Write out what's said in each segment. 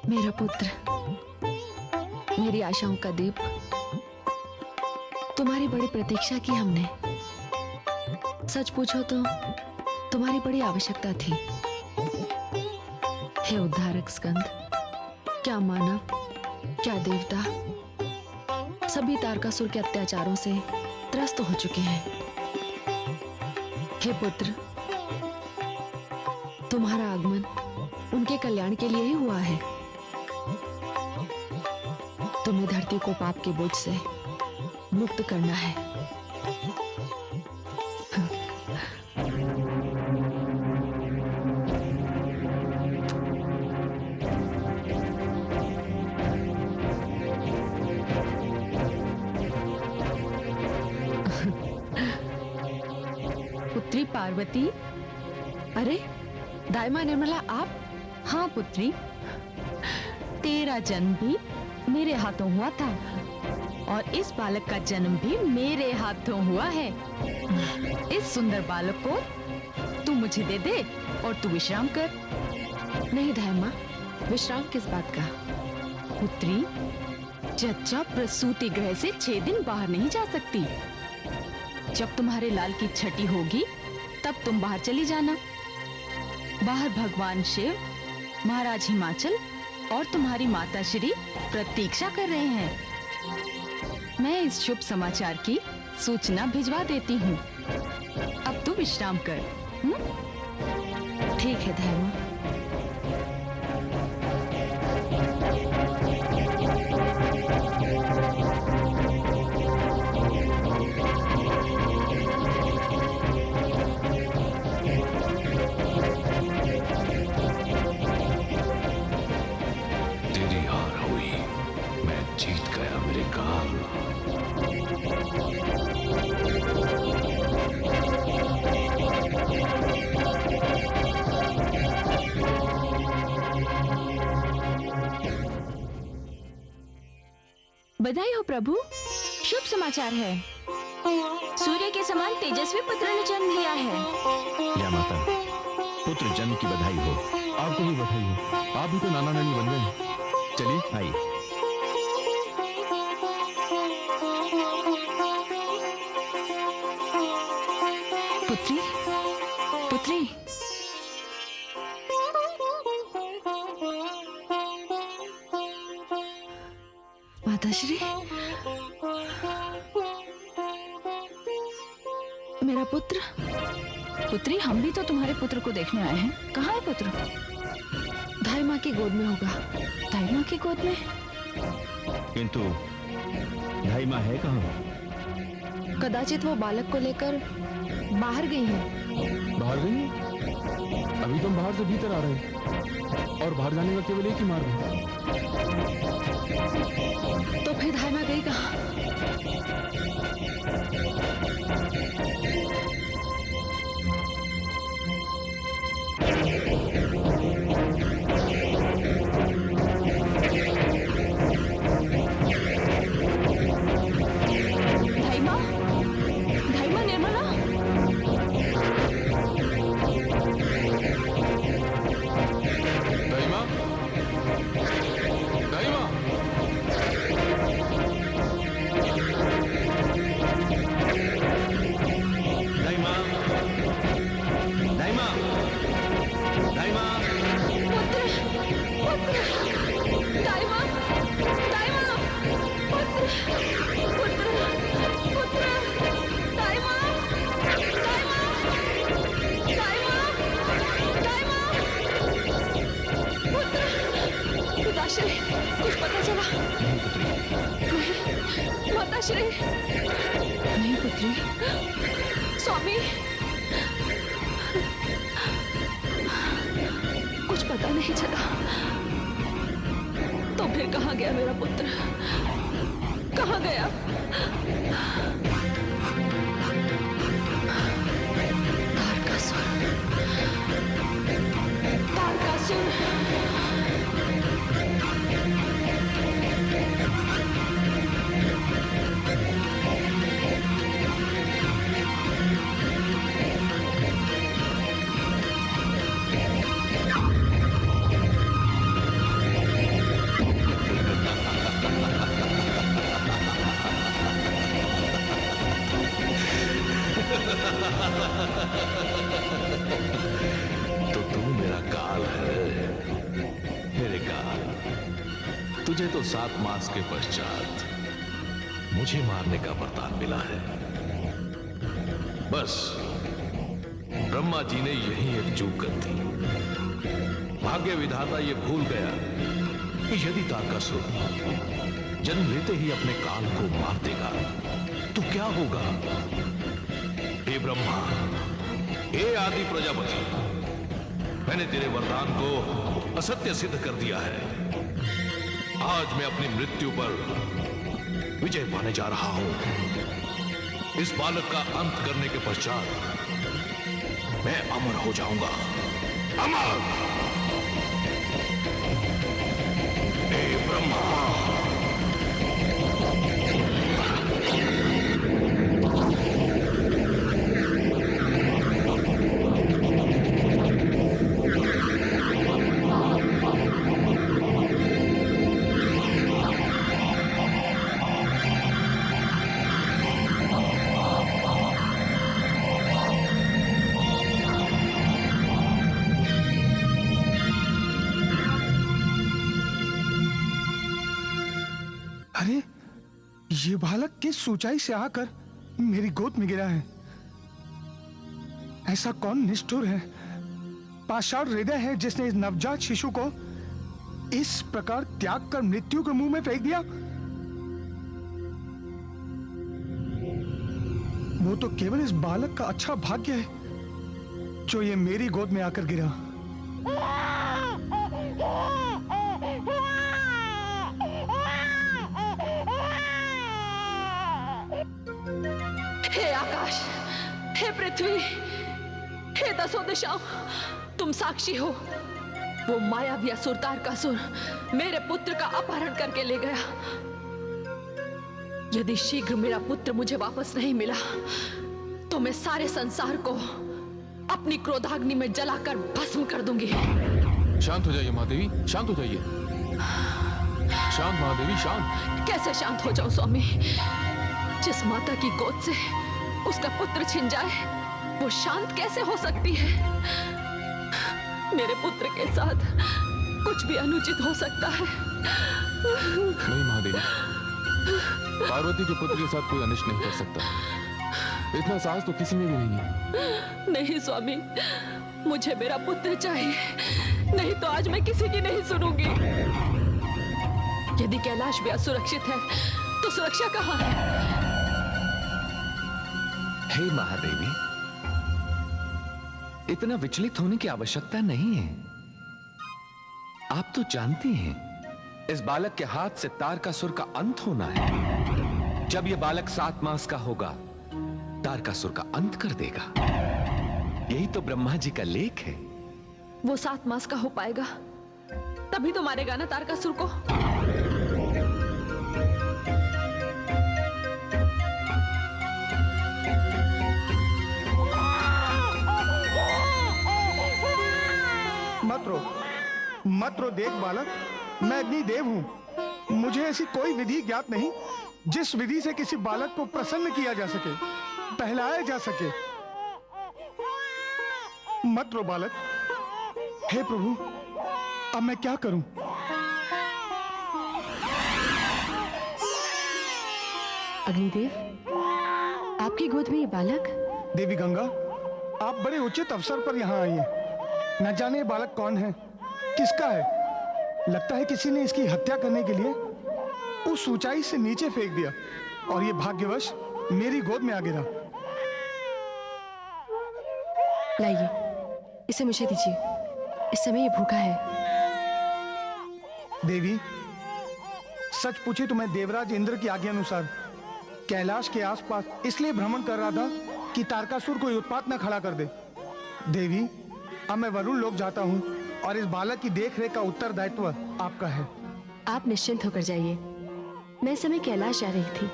मेरा पुत्र, मेरी आशाओं का दीप, तुम्हारी बड़ी प्रतीक्षा की हमने। सच पूछो तो तुम्हारी बड़ी आवश्यकता थी। हे उद्धारक स्कंद, क्या मानव, क्या देवता, सभी तारकासुर के अत्याचारों से त्रस्त हो चुके हैं। हे पुत्र, तुम्हारा आगमन उनके कल्याण के लिए ही हुआ है। तुम्हें धरती को पाप के बोझ से मुक्त करना है। पुत्री पार्वती। अरे दाई मां निर्मला, आप? हाँ पुत्री, तेरा जन्म भी मेरे हाथों हुआ था और इस बालक का जन्म भी मेरे हाथों हुआ है। इस सुंदर बालक को तू मुझे दे दे और तू विश्राम कर। नहीं दाई मां, विश्राम किस बात का? पुत्री, जच्चा प्रसूति गृह से 6 दिन बाहर नहीं जा सकती। जब तुम्हारे लाल की छठी होगी तब तुम बाहर चली जाना। बाहर भगवान शिव, महाराज हिमाचल और तुम्हारी माता श्री प्रतीक्षा कर रहे हैं। मैं इस शुभ समाचार की सूचना भिजवा देती हूँ। अब तू विश्राम कर। ठीक है दाई मां। तेरी हार हुई, मैं जीत गया मेरे काल। बधाई हो प्रभु, शुभ समाचार है। सूर्य के समान तेजस्वी पुत्र ने जन्म लिया है। या माता, पुत्र जन्म की बधाई हो। आपको भी बधाई हो, आप भी तो नाना नानी बन गए। चलिए आइए। पुत्री, पुत्री, माताश्री, मेरा पुत्र। पुत्री, हम भी तो तुम्हारे पुत्र को देखने आए हैं। कहाँ है पुत्र? दाई मां की गोद में होगा। दाई माँ की गोद में? किंतु धाई माँ है कहाँ? कदाचित वो बालक को लेकर बाहर गई हैं। बाहर गई है? अभी तो हम बाहर से भीतर आ रहे हैं और बाहर जाने का केवल एक ही मार्ग है। तो फिर दाई मां गई कहाँ? धाई माँ, धाई माँ निर्मला। दाई माँ, दाई माँ। दाई माँ, दाई माँ, दाई माँ। पुत्र, पुत्र, दाई माँ, दाई माँ, पुत्र, पुत्र, पुत्र, दाई माँ, दाई माँ, दाई माँ, दाई माँ, पुत्र। पिताश्री, कुछ पता चला? नहीं, माताश्री। नहीं पुत्री। स्वामी, कुछ पता नहीं चला। तो फिर कहाँ गया मेरा पुत्र? कहाँ गया? तारकासुर, तारकासुर। तो तू मेरा काल है। मेरे काल, तुझे तो 7 मास के पश्चात मुझे मारने का वरदान मिला है। बस ब्रह्मा जी ने यही एक चूक कर दी। भाग्य विधाता ये भूल गया कि यदि तारकासुर जन्म लेते ही अपने काल को मार देगा तो क्या होगा। हे ब्रह्मा, हे आदि प्रजापति, मैंने तेरे वरदान को असत्य सिद्ध कर दिया है। आज मैं अपनी मृत्यु पर विजय पाने जा रहा हूं। इस बालक का अंत करने के पश्चात मैं अमर हो जाऊंगा। अमर। हे ब्रह्मा, अरे ये बालक किस ऊंचाई से आकर मेरी गोद में गिरा है। ऐसा कौन निष्ठुर है, पाषाण हृदय है, जिसने इस नवजात शिशु को इस प्रकार त्याग कर मृत्यु के मुंह में फेंक दिया। वो तो केवल इस बालक का अच्छा भाग्य है जो ये मेरी गोद में आकर गिरा। हे आकाश, हे पृथ्वी, हे दसों दिशाओं, तुम साक्षी हो। वो मायावी असुर तारकासुर मेरे पुत्र का अपहरण करके ले गया। यदि शीघ्र मेरा पुत्र मुझे वापस नहीं मिला तो मैं सारे संसार को अपनी क्रोधाग्नि में जलाकर भस्म कर दूंगी। शांत हो जाइए महादेवी, शांत हो जाइए। शांत महादेवी, शांत। कैसे शांत हो जाऊं स्वामी? जिस माता की गोद से उसका पुत्र छिन जाए वो शांत कैसे हो सकती है? मेरे पुत्र के साथ कुछ भी अनुचित हो सकता है। नहीं महादेवी, पार्वती के पुत्र के साथ कोई अनिष्ट नहीं कर सकता। इतना साहस तो किसी में भी नहीं है। नहीं स्वामी, मुझे मेरा पुत्र चाहिए, नहीं तो आज मैं किसी की नहीं सुनूंगी। यदि कैलाश भी असुरक्षित है तो सुरक्षा कहाँ है? हे महादेवी, इतना विचलित होने की आवश्यकता नहीं है। आप तो जानती हैं इस बालक के हाथ से तारकासुर का अंत होना है। जब यह बालक 7 मास का होगा तारकासुर का अंत कर देगा। यही तो ब्रह्मा जी का लेख है। वो 7 मास का हो पाएगा तभी तो मारेगा ना तारकासुर को। मत रो देख बालक, मैं अग्निदेव हूं। मुझे ऐसी कोई विधि ज्ञात नहीं जिस विधि से किसी बालक को प्रसन्न किया जा सके, पहलाया जा सके। मत रो बालक। हे प्रभु, अब मैं क्या करूं? अग्निदेव, आपकी गोद में ये बालक? देवी गंगा, आप बड़े उचित अवसर पर यहाँ आई हैं। न जाने ये बालक कौन है, किसका है। लगता है किसी ने इसकी हत्या करने के लिए उस ऊंचाई से नीचे फेंक दिया और ये भाग्यवश मेरी गोद में आ गिरा। लाइए, इसे मुझे दीजिए। इस समय ये भूखा है। देवी, सच पूछे तो मैं देवराज इंद्र की आज्ञा अनुसार कैलाश के आसपास इसलिए भ्रमण कर रहा था कि तारकासुर कोई उत्पात न खड़ा कर दे। देवी, अब मैं वरुण लोक जाता हूँ और इस बालक की देखरेख का उत्तरदायित्व आपका है। आप निश्चिंत होकर जाइए। मैं इस समय कैलाश जा रही थी।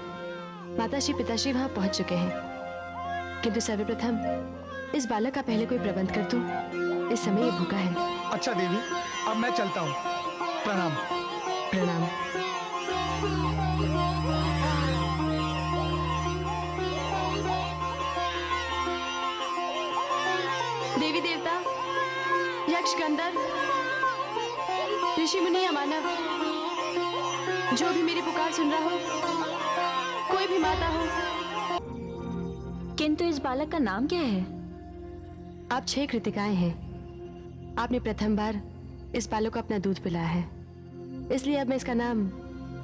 माताश्री पिताश्री वहां पहुंच चुके हैं, किंतु सर्वप्रथम इस बालक का पहले कोई प्रबंध कर दूं। इस समय ये भूखा है। अच्छा देवी, अब मैं चलता हूँ। प्रणाम। प्रणाम। देवी देवता, यक्ष गंधर्व, ऋषि मुनि या मानव, जो भी मेरी पुकार सुन रहा हो, कोई भी माता हो, किंतु इस बालक का नाम क्या है? आप 6 कृतिकाएं हैं। आपने प्रथम बार इस बालक को अपना दूध पिलाया है, इसलिए अब मैं इसका नाम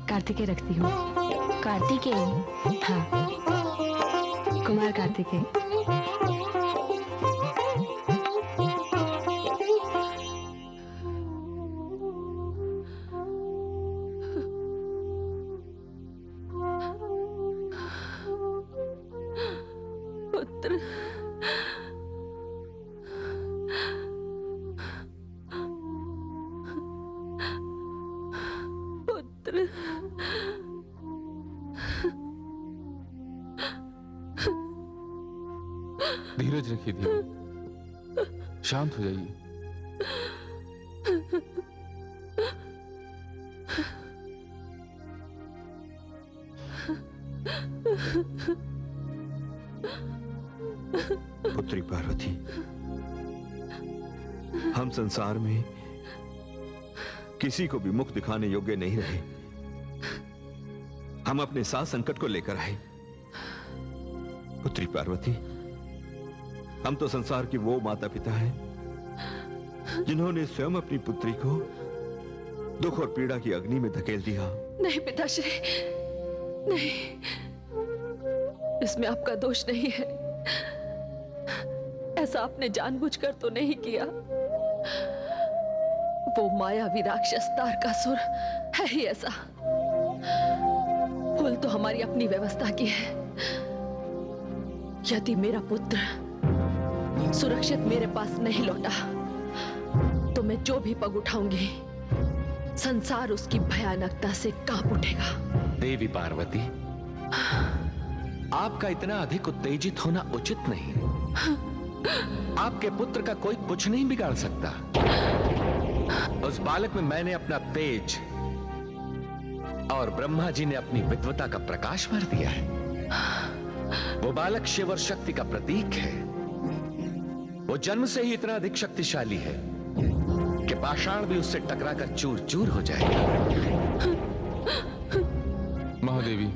कार्तिकेय रखती हूँ। कार्तिकेय? हाँ, कुमार कार्तिकेय। पुत्र, पुत्र, धीरज रखिए धीरज, शांत हो जाइए। पुत्री पार्वती, हम संसार में किसी को भी मुख दिखाने योग्य नहीं रहे। हम अपने साथ संकट को लेकर आए। पुत्री पार्वती, हम तो संसार की वो माता पिता हैं जिन्होंने स्वयं अपनी पुत्री को दुख और पीड़ा की अग्नि में धकेल दिया। नहीं पिताश्री, नहीं, इसमें आपका दोष नहीं है। ऐसा आपने जानबूझकर तो नहीं किया। वो मायावी राक्षस तारकासुर है ही ऐसा। भूल तो हमारी अपनी व्यवस्था की है। यदि मेरा पुत्र सुरक्षित मेरे पास नहीं लौटा तो मैं जो भी पग उठाऊंगी संसार उसकी भयानकता से कांप उठेगा। देवी पार्वती, आपका इतना अधिक उत्तेजित होना उचित नहीं। आपके पुत्र का कोई कुछ नहीं बिगाड़ सकता। उस बालक में मैंने अपना तेज और ब्रह्मा जी ने अपनी विद्वता का प्रकाश भर दिया है। वो बालक शिव और शक्ति का प्रतीक है। वो जन्म से ही इतना अधिक शक्तिशाली है कि पाषाण भी उससे टकराकर चूर चूर हो जाएगा। महादेवी,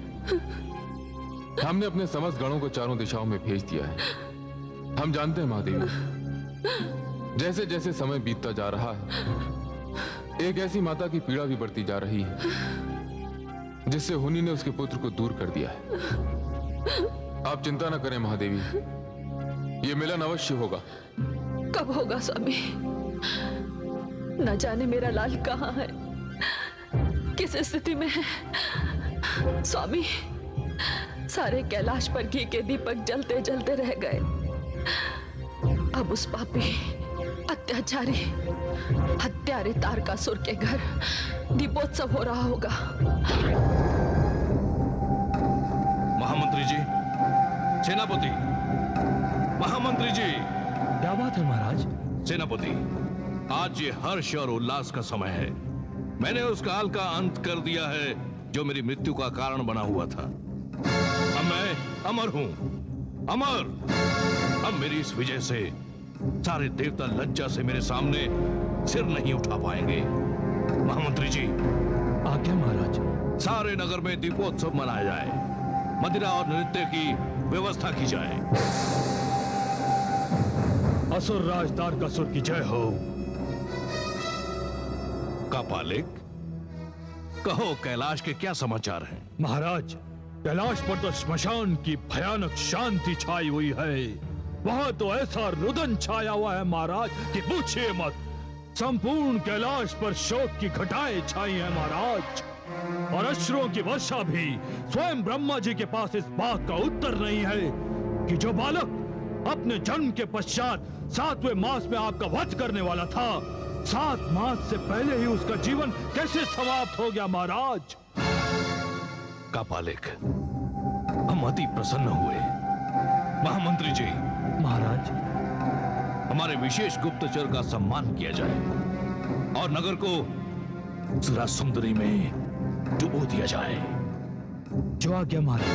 हमने अपने समस्त गणों को चारों दिशाओं में भेज दिया है। हम जानते हैं महादेवी, जैसे जैसे समय बीतता जा रहा है एक ऐसी माता की पीड़ा भी बढ़ती जा रही है जिससे हुनी ने उसके पुत्र को दूर कर दिया है। आप चिंता न करें महादेवी, ये मिलन अवश्य होगा। कब होगा स्वामी? न जाने मेरा लाल कहाँ है, किस स्थिति में है। स्वामी, सारे कैलाश पर घी के दीपक जलते जलते रह गए। अब उस पापी अत्याचारी हत्यारे तारकासुर के घर दीपोत्सव हो रहा होगा। महामंत्री जी, सेनापति, महामंत्री जी। क्या बात है महाराज? सेनापति, आज ये हर्ष और उल्लास का समय है। मैंने उस काल का अंत कर दिया है जो मेरी मृत्यु का कारण बना हुआ था। अब मैं अमर हूं, अमर। अब मेरी इस विजय से सारे देवता लज्जा से मेरे सामने सिर नहीं उठा पाएंगे। महामंत्री जी, आज्ञा महाराज। सारे नगर में दीपोत्सव मनाया जाए, मदिरा और नृत्य की व्यवस्था की जाए। असुर राज तारकासुर की जय हो। कापालिक, कहो कैलाश के क्या समाचार हैं? महाराज, कैलाश पर तो श्मशान की भयानक शांति छाई हुई है। वहां तो ऐसा रुदन छाया हुआ है महाराज कि पूछिए मत। संपूर्ण कैलाश पर शोक की घटाएं छाई है महाराज, और अश्रुओं की वर्षा भी। स्वयं ब्रह्मा जी के पास इस बात का उत्तर नहीं है कि जो बालक अपने जन्म के पश्चात 7वें मास में आपका वध करने वाला था, 7 मास से पहले ही उसका जीवन कैसे समाप्त हो गया महाराज। कापालिक, हम अति प्रसन्न हुए। महामंत्री जी, महाराज, हमारे विशेष गुप्तचर का सम्मान किया जाए और नगर को सुरा सुंदरी में डुबो दिया जाए। जो आज्ञा महाराज।